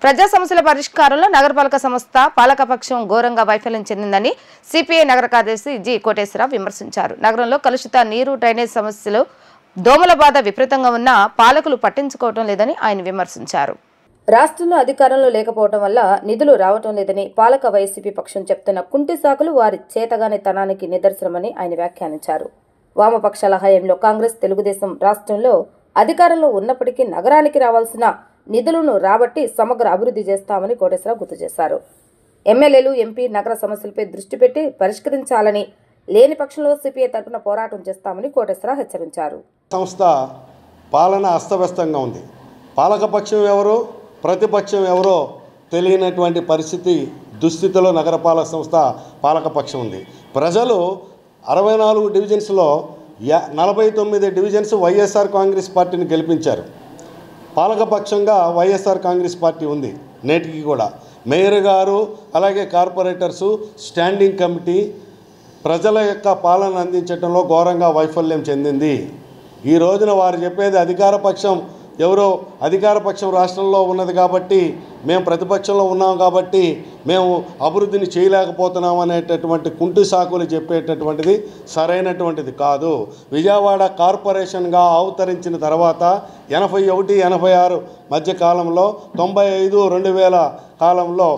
ప్రజా సమస్యల పరిష్కారంలో నగరపాలక సంస్థ పాలకపక్షం ఘోరంగా వైఫల్యం చెందిందని సిపిఐ నగర కార్యదర్శి జి కోటేశ్వరరావు విమర్శించారు. నగరంలో కలుషిత నీరు, డ్రైనేజ్ సమస్యలు, దోమల బాధ విపరీతంగా ఉన్నా పాలకులు పట్టించుకోవడం లేదని ఆయన విమర్శించారు. రాష్ట్రంలో అధికారంలో లేకపోవడం వల్ల నిధులు రావటం లేదని పాలక వైసీపీ పక్షం చెప్తున్న కుంటి సాకులు వారి చేతగాని తనానికి నిదర్శనమని ఆయన వ్యాఖ్యానించారు. వామపక్షాల హయాంలో కాంగ్రెస్, తెలుగుదేశం రాష్ట్రంలో అధికారంలో ఉన్నప్పటికీ నగరానికి రావాల్సిన నిధులను రాబట్టి సమగ్ర అభివృద్ధి చేస్తామని కోటేశ్వరరావు గుర్తు చేశారు. ఎమ్మెల్యేలు, ఎంపీ నగర సమస్యలపై దృష్టి పెట్టి పరిష్కరించాలని, లేని పక్షంలో సిపిఐ తరపున పోరాటం చేస్తామని కోటేశ్వరరావు హెచ్చరించారు. సంస్థ పాలన అస్తవ్యస్తంగా ఉంది. పాలకపక్షం ఎవరో, ప్రతిపక్షం ఎవరో తెలియనటువంటి పరిస్థితి, దుస్థితిలో నగరపాలక సంస్థ పాలకపక్షం ఉంది. ప్రజలు 64 డివిజన్స్లో 49 డివిజన్స్ వైఎస్ఆర్ కాంగ్రెస్ పార్టీని గెలిపించారు. పాలకపక్షంగా వైఎస్ఆర్ కాంగ్రెస్ పార్టీ ఉంది నేటికి కూడా. మేయర్ గారు, అలాగే కార్పొరేటర్సు, స్టాండింగ్ కమిటీ ప్రజల యొక్క పాలన అందించడంలో ఘోరంగా వైఫల్యం చెందింది. ఈ రోజున వారు చెప్పేది అధికారపక్షం రాష్ట్రంలో ఉన్నది కాబట్టి, మేము ప్రతిపక్షంలో ఉన్నాం కాబట్టి మేము అభివృద్ధిని చేయలేకపోతున్నాం అనేటటువంటి కుంటి సాకులు చెప్పేటటువంటిది సరైనటువంటిది కాదు. విజయవాడ కార్పొరేషన్గా అవతరించిన తర్వాత 81, 86 మధ్య కాలంలో 95, 2000 కాలంలో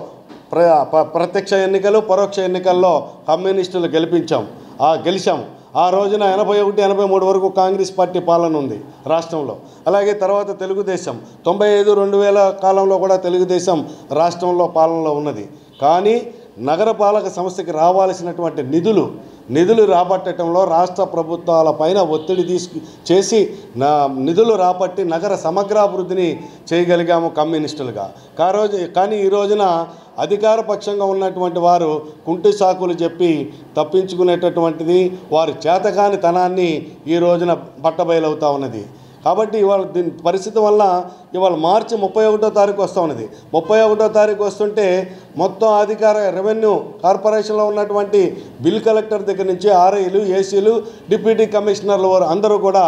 ప్రత్యక్ష ఎన్నికలు, పరోక్ష ఎన్నికల్లో కమ్యూనిస్టులు గెలిచాం. ఆ రోజున 81, 83 వరకు కాంగ్రెస్ పార్టీ పాలన ఉంది రాష్ట్రంలో. అలాగే తర్వాత తెలుగుదేశం 95, 2000 కాలంలో కూడా తెలుగుదేశం రాష్ట్రంలో పాలనలో ఉన్నది. కానీ నగరపాలక సంస్థకి రావాల్సినటువంటి నిధులు రాబట్టడంలో రాష్ట్ర ప్రభుత్వాల పైన ఒత్తిడి చేసి నిధులు రాబట్టి నగర సమగ్రాభివృద్ధిని చేయగలిగాము కమ్యూనిస్టులుగా. కానీ ఈ రోజున అధికార పక్షంగా ఉన్నటువంటి వారు కుంటి సాకులు చెప్పి తప్పించుకునేటటువంటిది వారి చేతకాని తనాన్ని ఈ రోజున బట్టబయలవుతూ ఉన్నది. కాబట్టి ఇవాళ దీని పరిస్థితి వల్ల ఇవాళ మార్చి 31వ తారీఖు వస్తూ ఉన్నది. 31వ తారీఖు వస్తుంటే మొత్తం అధికార రెవెన్యూ కార్పొరేషన్లో ఉన్నటువంటి బిల్ కలెక్టర్ దగ్గర నుంచి ఆర్ఐలు, ఏసీలు, డిప్యూటీ కమిషనర్లు వారు అందరూ కూడా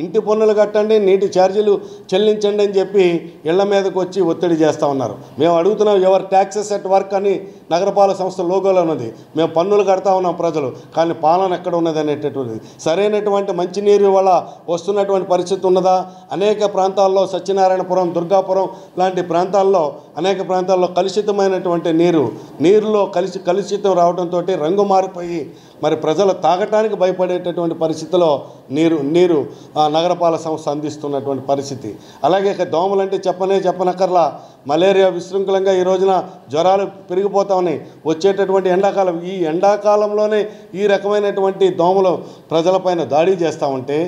ఇంటి పన్నులు కట్టండి, నీటి ఛార్జీలు చెల్లించండి అని చెప్పి ఇళ్ల మీదకి వచ్చి ఒత్తిడి చేస్తూ ఉన్నారు. మేము అడుగుతున్నాం, ఎవరు ట్యాక్సెస్ అట్ వర్క్ అని నగరపాలక సంస్థ లోగోలో ఉన్నది. మేము పన్నులు కడతా ఉన్నాం ప్రజలు, కానీ పాలన ఎక్కడ ఉన్నది అనేటటువంటిది. సరైనటువంటి మంచినీరు వల్ల వస్తున్నటువంటి పరిస్థితి ఉన్నదా? అనేక ప్రాంతాల్లో సత్యనారాయణపురం, దుర్గాపురం లాంటి ప్రాంతాల్లో అనేక ప్రాంతాల్లో కలుషితమైనటువంటి నీరులో కలుషితం రావడంతో రంగు మారిపోయి మరి ప్రజలు తాగటానికి భయపడేటటువంటి పరిస్థితిలో నీరు నగరపాలక సంస్థ అందిస్తున్నటువంటి పరిస్థితి. అలాగే దోమలంటే చెప్పనక్కర్లా. మలేరియా విశృంఖలంగా ఈ రోజున జ్వరాలు పెరిగిపోతా ఉన్నాయి. వచ్చేటటువంటి ఎండాకాలం, ఈ ఎండాకాలంలోనే ఈ రకమైనటువంటి దోమలు ప్రజలపైన దాడి చేస్తూ ఉంటే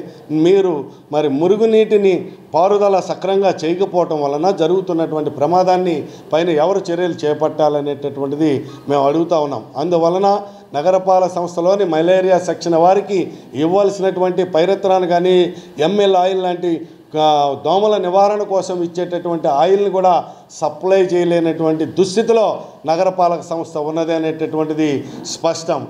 మీరు మరి మురుగునీటిని పారుదల సక్రమంగా చేయకపోవటం వలన జరుగుతున్నటువంటి ప్రమాదాన్ని పైన ఎవరు చర్యలు చేపట్టాలనేటటువంటిది మేము అడుగుతూ ఉన్నాం. అందువలన నగరపాలక సంస్థలోని మలేరియా సెక్షన్ వారికి ఇవ్వాల్సినటువంటి పైరత్రాన్ని కానీ, ఎంఎల్ ఆయిల్ లాంటి దోమల నివారణ కోసం ఇచ్చేటటువంటి ఆయిల్ని కూడా సప్లై చేయలేనటువంటి దుస్థితిలో నగరపాలక సంస్థ ఉన్నది అనేటటువంటిది స్పష్టం.